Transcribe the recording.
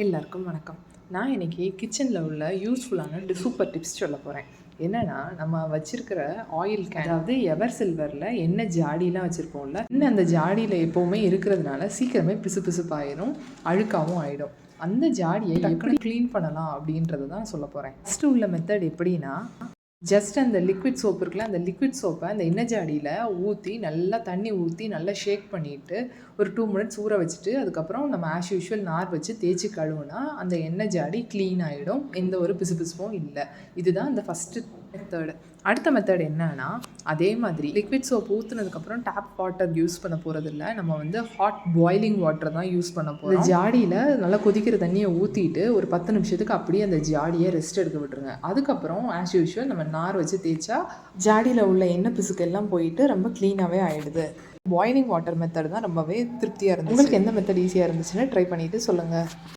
எல்லாருக்கும் வணக்கம். நான் இன்றைக்கி கிச்சனில் உள்ள யூஸ்ஃபுல்லான சூப்பர் டிப்ஸ் சொல்ல போகிறேன். என்னென்னா, நம்ம வச்சுருக்கிற ஆயில் கேன், அதாவது எவர் சில்வரில் எண்ணெய் ஜாடிலாம் வச்சுருப்போம்ல, இன்னும் அந்த ஜாடியில் எப்போவுமே இருக்கிறதுனால சீக்கிரமே பிசுப்பாயிடும், அழுக்காகவும் ஆகிடும். அந்த ஜாடியை எப்படி க்ளீன் பண்ணலாம் அப்படின்றத தான் சொல்ல போகிறேன். ஃபஸ்ட்டு உள்ள மெத்தட் எப்படின்னா, ஜஸ்ட் அந்த லிக்விட் சோப் இருக்குல்ல, அந்த லிக்விட் சோப்பை அந்த எண்ணெய் ஜாடியில் ஊற்றி நல்லா தண்ணி ஊற்றி நல்லா ஷேக் பண்ணிவிட்டு ஒரு 2 மினிட்ஸ் ஊற வச்சுட்டு அதுக்கப்புறம் நம்ம ஆஸ் யூஷுவல் நார் வச்சு தேய்ச்சி கழுவுனா அந்த எண்ணெய் ஜாடி க்ளீன் ஆகிடும், எந்த ஒரு பிசுபிசுப்பும் இல்லை. இதுதான் இந்த ஃபஸ்ட்டு மெத்தடு. அடுத்த மெத்தட் என்னன்னா, அதே மாதிரி லிக்விட் சோப் ஊற்றுனதுக்கப்புறம் டேப் வாட்டர் யூஸ் பண்ண போகிறதில்ல, நம்ம வந்து ஹாட் பாய்லிங் வாட்டர் தான் யூஸ் பண்ண போகிறோம். ஜாடியில் நல்லா கொதிக்கிற தண்ணியை ஊற்றிட்டு ஒரு 10 நிமிஷத்துக்கு அப்படியே அந்த ஜாடியை ரெஸ்ட் எடுக்க விட்டுருங்க. அதுக்கப்புறம் ஆஸ் யூஷுவல் நம்ம நார் வச்சு தேய்ச்சா ஜாடியில் உள்ள எண்ணெய் பிசுக்கு எல்லாம் போயிட்டு ரொம்ப க்ளீனாகவே ஆகிடுது. பாய்லிங் வாட்டர் மெத்தட் தான் ரொம்பவே திருப்தியாக இருந்துச்சு. உங்களுக்கு எந்த மெத்தட் ஈஸியாக இருந்துச்சுன்னு ட்ரை பண்ணிவிட்டு சொல்லுங்கள்.